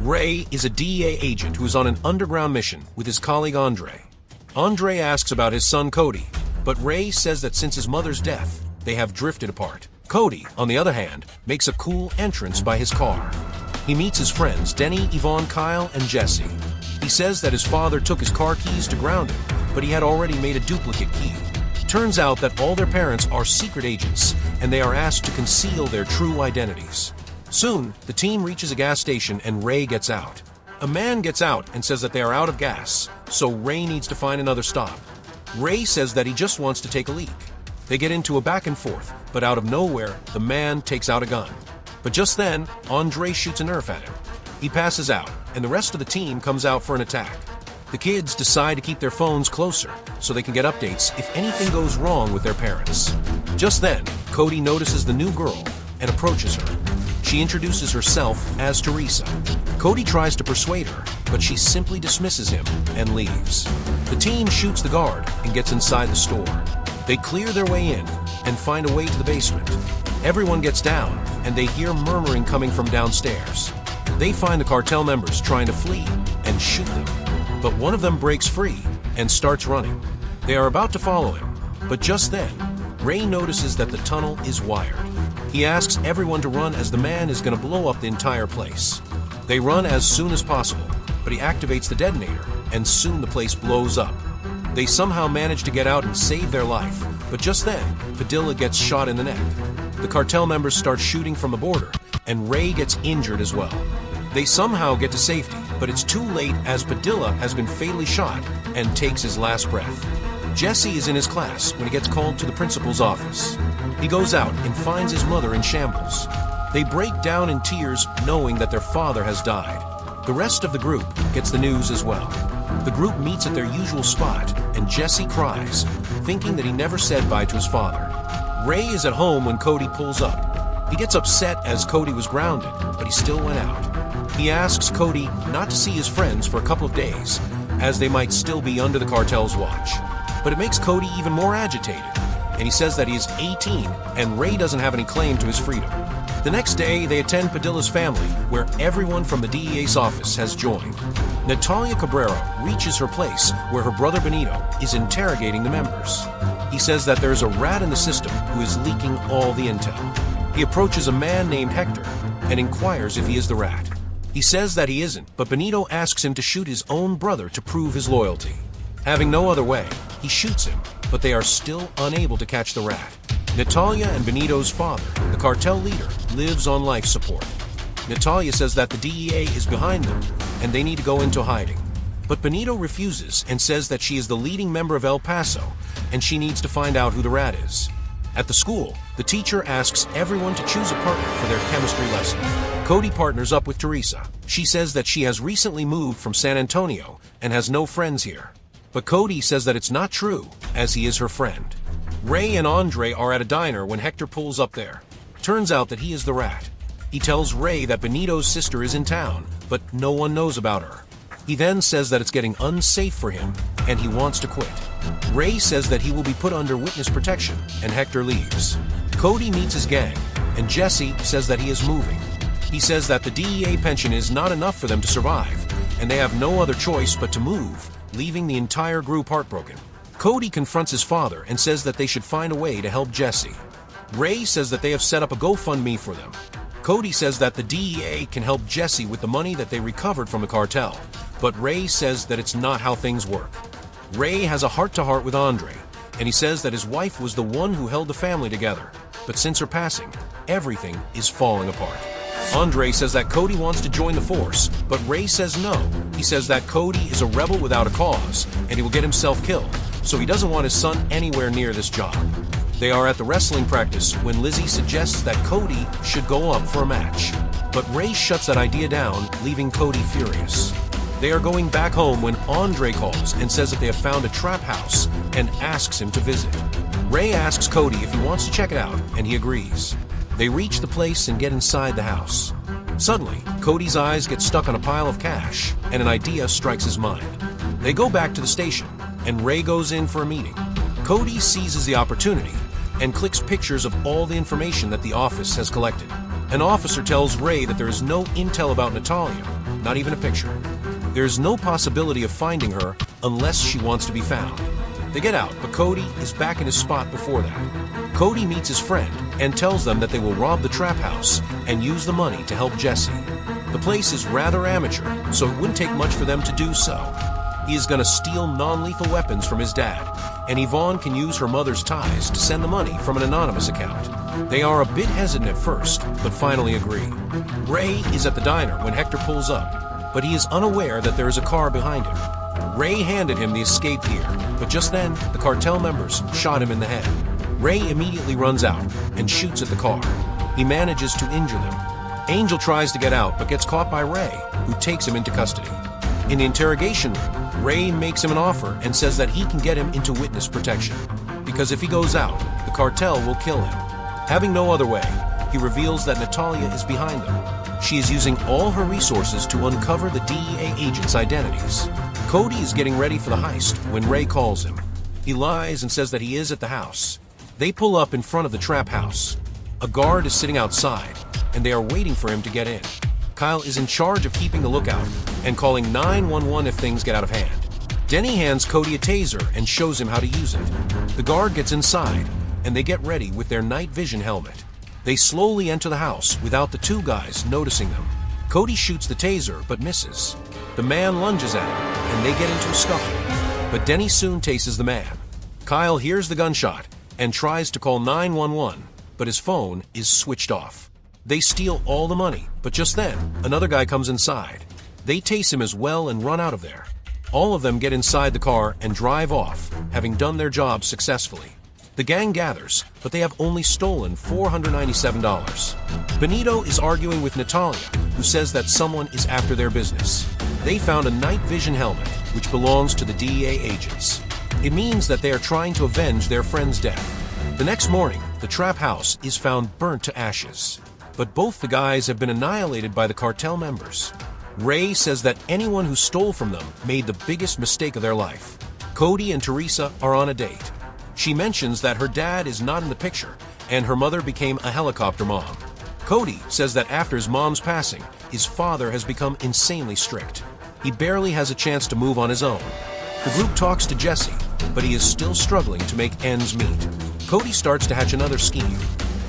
Ray is a DEA agent who is on an underground mission with his colleague Andre. Andre asks about his son Cody, but Ray says that since his mother's death, they have drifted apart. Cody, on the other hand, makes a cool entrance by his car. He meets his friends Denny, Yvonne, Kyle, and Jesse. He says that his father took his car keys to ground him, but he had already made a duplicate key. Turns out that all their parents are secret agents, and they are asked to conceal their true identities. Soon, the team reaches a gas station and Ray gets out. A man gets out and says that they are out of gas, so Ray needs to find another stop. Ray says that he just wants to take a leak. They get into a back and forth, but out of nowhere, the man takes out a gun. But just then, Andre shoots a Nerf at him. He passes out, and the rest of the team comes out for an attack. The kids decide to keep their phones closer, so they can get updates if anything goes wrong with their parents. Just then, Cody notices the new girl and approaches her. She introduces herself as Teresa. Cody tries to persuade her, but she simply dismisses him and leaves. The team shoots the guard and gets inside the store. They clear their way in and find a way to the basement. Everyone gets down, and they hear murmuring coming from downstairs. They find the cartel members trying to flee and shoot them. But one of them breaks free and starts running. They are about to follow him, but just then, Ray notices that the tunnel is wired. He asks everyone to run as the man is going to blow up the entire place. They run as soon as possible, but he activates the detonator, and soon the place blows up. They somehow manage to get out and save their life, but just then, Padilla gets shot in the neck. The cartel members start shooting from the border, and Ray gets injured as well. They somehow get to safety, but it's too late as Padilla has been fatally shot and takes his last breath. Jesse is in his class when he gets called to the principal's office. He goes out and finds his mother in shambles. They break down in tears knowing that their father has died. The rest of the group gets the news as well. The group meets at their usual spot, and Jesse cries, thinking that he never said bye to his father. Ray is at home when Cody pulls up. He gets upset as Cody was grounded, but he still went out. He asks Cody not to see his friends for a couple of days, as they might still be under the cartel's watch. But it makes Cody even more agitated, and he says that he is 18 and Ray doesn't have any claim to his freedom. The next day, they attend Padilla's family, where everyone from the DEA's office has joined. Natalia Cabrera reaches her place, where her brother Benito is interrogating the members. He says that there is a rat in the system who is leaking all the intel. He approaches a man named Hector and inquires if he is the rat. He says that he isn't, but Benito asks him to shoot his own brother to prove his loyalty. Having no other way, he shoots him, but they are still unable to catch the rat. Natalia and Benito's father, the cartel leader, lives on life support. Natalia says that the DEA is behind them, and they need to go into hiding. But Benito refuses and says that she is the leading member of El Paso, and she needs to find out who the rat is. At the school, the teacher asks everyone to choose a partner for their chemistry lesson. Cody partners up with Teresa. She says that she has recently moved from San Antonio and has no friends here. But Cody says that it's not true, as he is her friend. Ray and Andre are at a diner when Hector pulls up there. Turns out that he is the rat. He tells Ray that Benito's sister is in town, but no one knows about her. He then says that it's getting unsafe for him, and he wants to quit. Ray says that he will be put under witness protection, and Hector leaves. Cody meets his gang, and Jesse says that he is moving. He says that the DEA pension is not enough for them to survive, and they have no other choice but to move, leaving the entire group heartbroken. Cody confronts his father and says that they should find a way to help Jesse. Ray says that they have set up a GoFundMe for them. Cody says that the DEA can help Jesse with the money that they recovered from the cartel, but Ray says that it's not how things work. Ray has a heart-to-heart with Andre, and he says that his wife was the one who held the family together, but since her passing, everything is falling apart. Andre says that Cody wants to join the force, but Ray says no. He says that Cody is a rebel without a cause, and he will get himself killed, so he doesn't want his son anywhere near this job. They are at the wrestling practice when Lizzie suggests that Cody should go up for a match, but Ray shuts that idea down, leaving Cody furious. They are going back home when Andre calls and says that they have found a trap house and asks him to visit. Ray asks Cody if he wants to check it out, and he agrees. They reach the place and get inside the house. Suddenly, Cody's eyes get stuck on a pile of cash, and an idea strikes his mind. They go back to the station, and Ray goes in for a meeting. Cody seizes the opportunity and clicks pictures of all the information that the office has collected. An officer tells Ray that there is no intel about Natalia, not even a picture. There's no possibility of finding her unless she wants to be found. They get out, but Cody is back in his spot before that. Cody meets his friend and tells them that they will rob the trap house and use the money to help Jesse. The place is rather amateur, so it wouldn't take much for them to do so. He is going to steal non-lethal weapons from his dad, and Yvonne can use her mother's ties to send the money from an anonymous account. They are a bit hesitant at first, but finally agree. Ray is at the diner when Hector pulls up, but he is unaware that there is a car behind him. Ray handed him the escape gear, but just then, the cartel members shot him in the head. Ray immediately runs out and shoots at the car. He manages to injure them. Angel tries to get out, but gets caught by Ray, who takes him into custody. In the interrogation room, Ray makes him an offer and says that he can get him into witness protection, because if he goes out, the cartel will kill him. Having no other way, he reveals that Natalia is behind them. She is using all her resources to uncover the DEA agents' identities. Cody is getting ready for the heist when Ray calls him. He lies and says that he is at the house. They pull up in front of the trap house. A guard is sitting outside, and they are waiting for him to get in. Kyle is in charge of keeping the lookout and calling 911 if things get out of hand. Denny hands Cody a taser and shows him how to use it. The guard gets inside, and they get ready with their night vision helmet. They slowly enter the house without the two guys noticing them. Cody shoots the taser but misses. The man lunges at him, and they get into a scuffle. But Denny soon tases the man. Kyle hears the gunshot and tries to call 911, but his phone is switched off. They steal all the money, but just then, another guy comes inside. They tase him as well and run out of there. All of them get inside the car and drive off, having done their job successfully. The gang gathers, but they have only stolen $497. Benito is arguing with Natalia, who says that someone is after their business. They found a night vision helmet, which belongs to the DEA agents. It means that they are trying to avenge their friend's death. The next morning, the trap house is found burnt to ashes. But both the guys have been annihilated by the cartel members. Ray says that anyone who stole from them made the biggest mistake of their life. Cody and Teresa are on a date. She mentions that her dad is not in the picture, and her mother became a helicopter mom. Cody says that after his mom's passing, his father has become insanely strict. He barely has a chance to move on his own. The group talks to Jesse, but he is still struggling to make ends meet. Cody starts to hatch another scheme.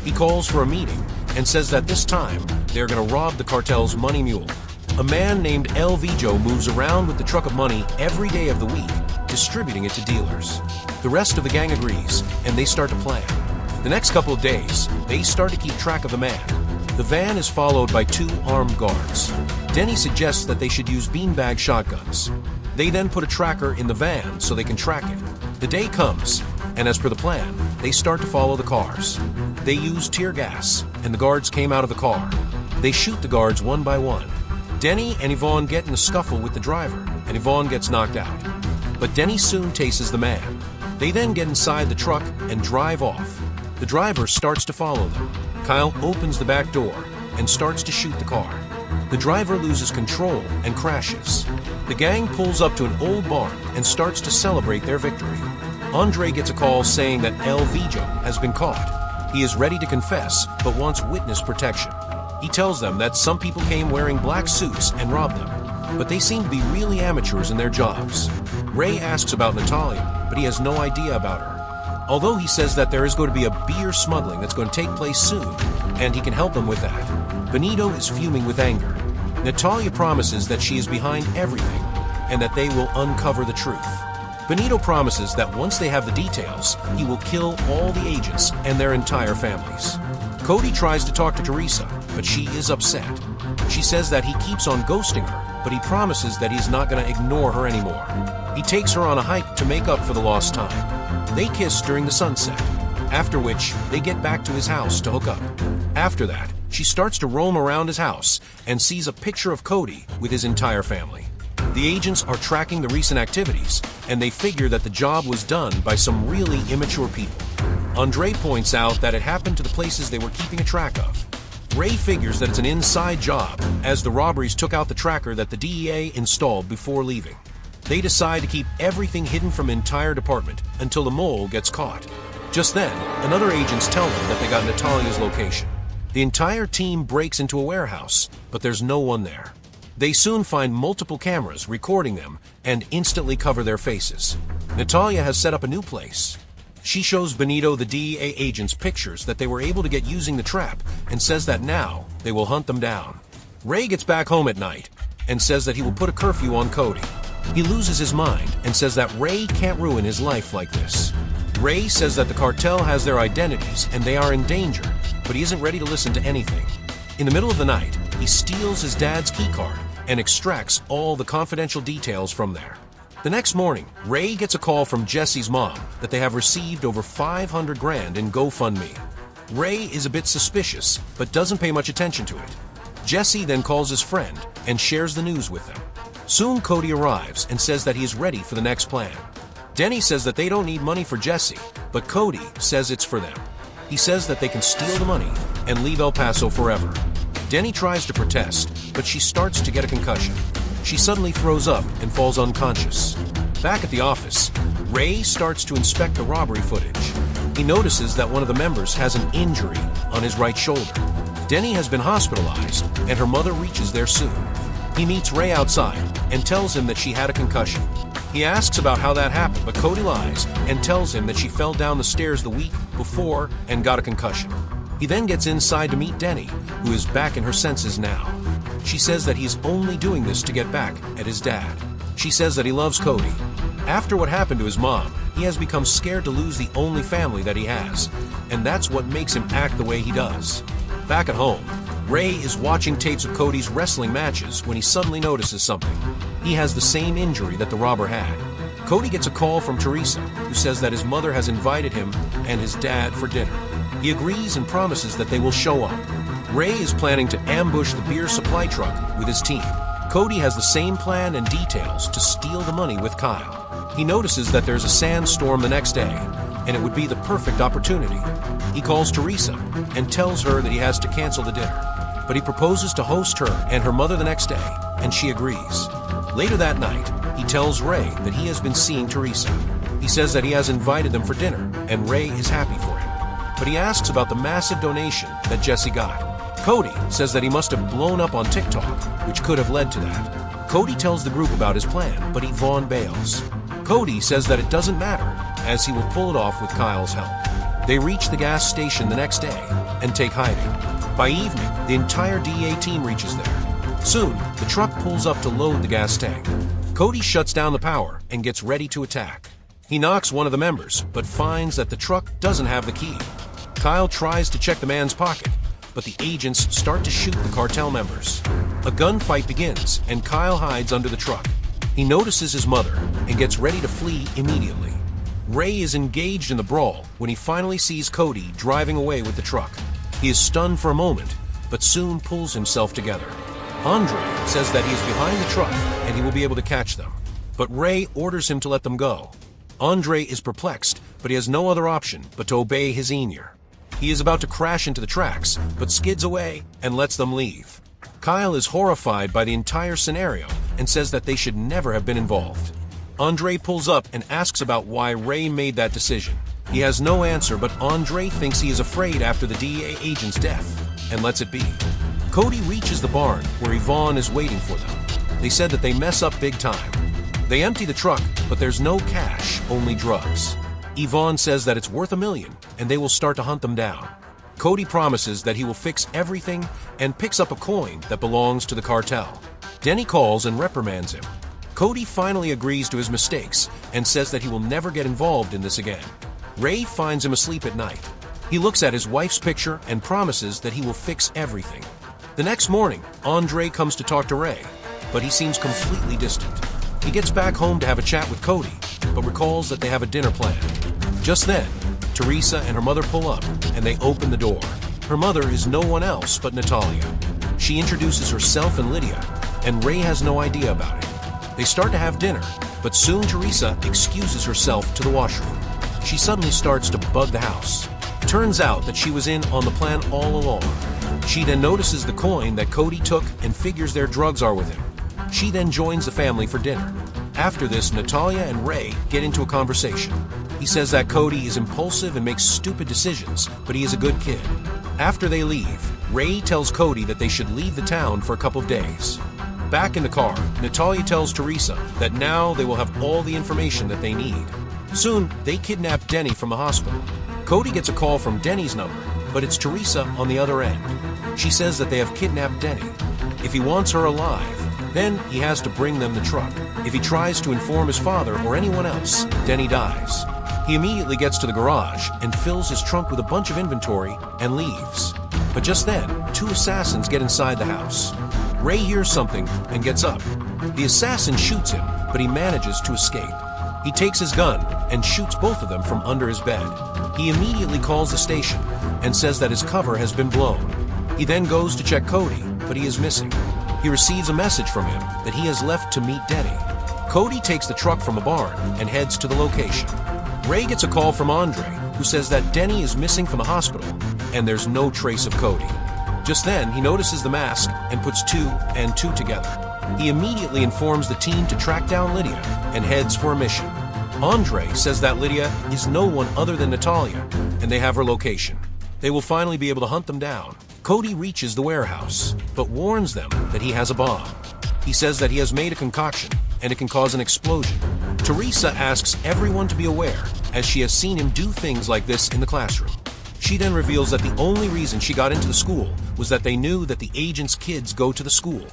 He calls for a meeting and says that this time they're going to rob the cartel's money mule. A man named El Vijo moves around with the truck of money every day of the week, distributing it to dealers. The rest of the gang agrees, and they start to plan. The next couple of days, they start to keep track of the man. The van is followed by two armed guards. Denny suggests that they should use beanbag shotguns. They then put a tracker in the van so they can track it. The day comes, and as per the plan, they start to follow the cars. They use tear gas, and the guards came out of the car. They shoot the guards one by one. Denny and Yvonne get in a scuffle with the driver, and Yvonne gets knocked out. But Denny soon tases the man. They then get inside the truck and drive off. The driver starts to follow them. Kyle opens the back door and starts to shoot the car. The driver loses control and crashes. The gang pulls up to an old barn and starts to celebrate their victory. Andre gets a call saying that El Vijo has been caught. He is ready to confess, but wants witness protection. He tells them that some people came wearing black suits and robbed them, but they seem to be really amateurs in their jobs. Ray asks about Natalia, but he has no idea about her. Although he says that there is going to be a beer smuggling that's going to take place soon, and he can help them with that. Benito is fuming with anger. Natalia promises that she is behind everything, and that they will uncover the truth. Benito promises that once they have the details, he will kill all the agents and their entire families. Cody tries to talk to Teresa, but she is upset. She says that he keeps on ghosting her, but he promises that he's not going to ignore her anymore. He takes her on a hike to make up for the lost time. They kiss during the sunset, after which they get back to his house to hook up. After that, she starts to roam around his house and sees a picture of Cody with his entire family. The agents are tracking the recent activities, and they figure that the job was done by some really immature people. Andre points out that it happened to the places they were keeping a track of. Ray figures that it's an inside job, as the robberies took out the tracker that the DEA installed before leaving. They decide to keep everything hidden from the entire department until the mole gets caught. Just then, another agents tell them that they got Natalia's location. The entire team breaks into a warehouse, but there's no one there. They soon find multiple cameras recording them and instantly cover their faces. Natalia has set up a new place. She shows Benito the DEA agents pictures that they were able to get using the trap and says that now they will hunt them down. Ray gets back home at night and says that he will put a curfew on Cody. He loses his mind and says that Ray can't ruin his life like this. Ray says that the cartel has their identities and they are in danger, but he isn't ready to listen to anything. In the middle of the night, he steals his dad's keycard and extracts all the confidential details from there. The next morning, Ray gets a call from Jesse's mom that they have received over $500,000 in GoFundMe. Ray is a bit suspicious, but doesn't pay much attention to it. Jesse then calls his friend and shares the news with them. Soon Cody arrives and says that he is ready for the next plan. Denny says that they don't need money for Jesse, but Cody says it's for them. He says that they can steal the money and leave El Paso forever. Denny tries to protest, but she starts to get a concussion. She suddenly throws up and falls unconscious. Back at the office, Ray starts to inspect the robbery footage. He notices that one of the members has an injury on his right shoulder. Denny has been hospitalized, and her mother reaches there soon. He meets Ray outside and tells him that she had a concussion. He asks about how that happened, but Cody lies and tells him that she fell down the stairs the week before and got a concussion. He then gets inside to meet Denny, who is back in her senses now. She says that he's only doing this to get back at his dad. She says that he loves Cody. After what happened to his mom, he has become scared to lose the only family that he has, and that's what makes him act the way he does. Back at home, Ray is watching tapes of Cody's wrestling matches when he suddenly notices something. He has the same injury that the robber had. Cody gets a call from Teresa, who says that his mother has invited him and his dad for dinner. He agrees and promises that they will show up. Ray is planning to ambush the beer supply truck with his team. Cody has the same plan and details to steal the money with Kyle. He notices that there's a sandstorm the next day, and it would be the perfect opportunity. He calls Teresa and tells her that he has to cancel the dinner, but he proposes to host her and her mother the next day, and she agrees. Later that night, he tells Ray that he has been seeing Teresa. He says that he has invited them for dinner, and Ray is happy for him. But he asks about the massive donation that Jesse got. Cody says that he must have blown up on TikTok, which could have led to that. Cody tells the group about his plan, but Yvonne bails. Cody says that it doesn't matter, as he will pull it off with Kyle's help. They reach the gas station the next day and take hiding. By evening, the entire DEA team reaches there. Soon, the truck pulls up to load the gas tank. Cody shuts down the power and gets ready to attack. He knocks one of the members, but finds that the truck doesn't have the key. Kyle tries to check the man's pocket, but the agents start to shoot the cartel members. A gunfight begins, and Kyle hides under the truck. He notices his mother and gets ready to flee immediately. Ray is engaged in the brawl when he finally sees Cody driving away with the truck. He is stunned for a moment, but soon pulls himself together. Andre says that he is behind the truck and he will be able to catch them, but Ray orders him to let them go. Andre is perplexed, but he has no other option but to obey his senior. He is about to crash into the tracks, but skids away and lets them leave. Kyle is horrified by the entire scenario and says that they should never have been involved. Andre pulls up and asks about why Ray made that decision. He has no answer, but Andre thinks he is afraid after the DEA agent's death and lets it be. Cody reaches the barn where Yvonne is waiting for them. They said that they mess up big time. They empty the truck, but there's no cash, only drugs. Yvonne says that it's worth $1 million, and they will start to hunt them down. Cody promises that he will fix everything and picks up a coin that belongs to the cartel. Denny calls and reprimands him. Cody finally agrees to his mistakes and says that he will never get involved in this again. Ray finds him asleep at night. He looks at his wife's picture and promises that he will fix everything. The next morning, Andre comes to talk to Ray, but he seems completely distant. He gets back home to have a chat with Cody, but recalls that they have a dinner plan. Just then, Teresa and her mother pull up, and they open the door. Her mother is no one else but Natalia. She introduces herself and Lydia, and Ray has no idea about it. They start to have dinner, but soon Teresa excuses herself to the washroom. She suddenly starts to bug the house. Turns out that she was in on the plan all along. She then notices the coin that Cody took and figures their drugs are with him. She then joins the family for dinner. After this, Natalia and Ray get into a conversation. He says that Cody is impulsive and makes stupid decisions, but he is a good kid. After they leave, Ray tells Cody that they should leave the town for a couple of days. Back in the car, Natalia tells Teresa that now they will have all the information that they need. Soon, they kidnap Denny from the hospital. Cody gets a call from Denny's number, but it's Teresa on the other end. She says that they have kidnapped Denny. If he wants her alive, then he has to bring them the truck. If he tries to inform his father or anyone else, Denny dies. He immediately gets to the garage and fills his trunk with a bunch of inventory and leaves. But just then, two assassins get inside the house. Ray hears something and gets up. The assassin shoots him, but he manages to escape. He takes his gun and shoots both of them from under his bed. He immediately calls the station and says that his cover has been blown. He then goes to check Cody, but he is missing. He receives a message from him that he has left to meet Denny. Cody takes the truck from a barn and heads to the location. Ray gets a call from Andre, who says that Denny is missing from the hospital, and there's no trace of Cody. Just then, he notices the mask and puts two and two together. He immediately informs the team to track down Lydia and heads for a mission. Andre says that Lydia is no one other than Natalia, and they have her location. They will finally be able to hunt them down. Cody reaches the warehouse, but warns them that he has a bomb. He says that he has made a concoction, and it can cause an explosion. Teresa asks everyone to be aware, as she has seen him do things like this in the classroom. She then reveals that the only reason she got into the school was that they knew that the agent's kids go to the school.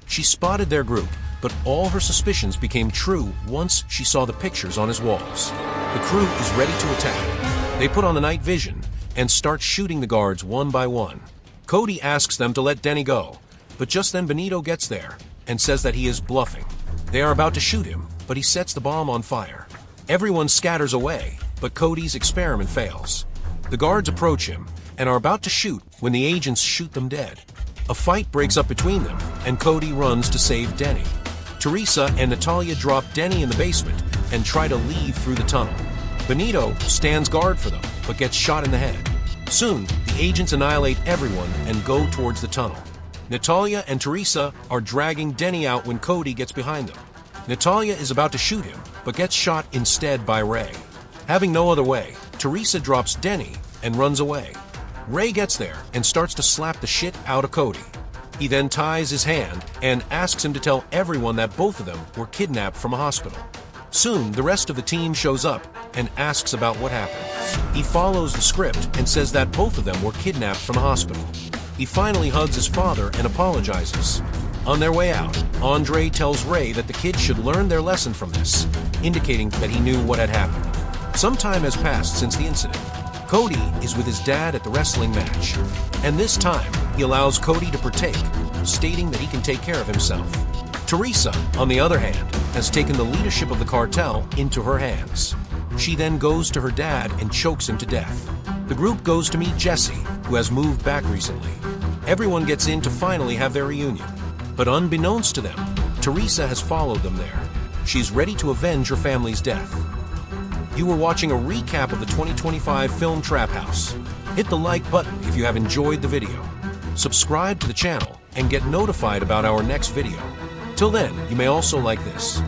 She spotted their group, but all her suspicions became true once she saw the pictures on his walls. The crew is ready to attack. They put on the night vision and start shooting the guards one by one. Cody asks them to let Denny go, but just then Benito gets there and says that he is bluffing. They are about to shoot him, but he sets the bomb on fire. Everyone scatters away, but Cody's experiment fails. The guards approach him and are about to shoot when the agents shoot them dead. A fight breaks up between them, and Cody runs to save Denny. Teresa and Natalia drop Denny in the basement and try to leave through the tunnel. Benito stands guard for them, but gets shot in the head. Soon, the agents annihilate everyone and go towards the tunnel. Natalia and Teresa are dragging Denny out when Cody gets behind them. Natalia is about to shoot him, but gets shot instead by Ray. Having no other way, Teresa drops Denny and runs away. Ray gets there and starts to slap the shit out of Cody. He then ties his hand and asks him to tell everyone that both of them were kidnapped from a hospital. Soon, the rest of the team shows up and asks about what happened. He follows the script and says that both of them were kidnapped from a hospital. He finally hugs his father and apologizes. On their way out, Andre tells Ray that the kids should learn their lesson from this, indicating that he knew what had happened. Some time has passed since the incident. Cody is with his dad at the wrestling match, and this time he allows Cody to partake, stating that he can take care of himself. Teresa, on the other hand, has taken the leadership of the cartel into her hands. She then goes to her dad and chokes him to death. The group goes to meet Jesse, who has moved back recently. Everyone gets in to finally have their reunion. But unbeknownst to them, Teresa has followed them there. She's ready to avenge her family's death. You were watching a recap of the 2025 film Trap House. Hit the like button if you have enjoyed the video. Subscribe to the channel and get notified about our next video. Till then, you may also like this.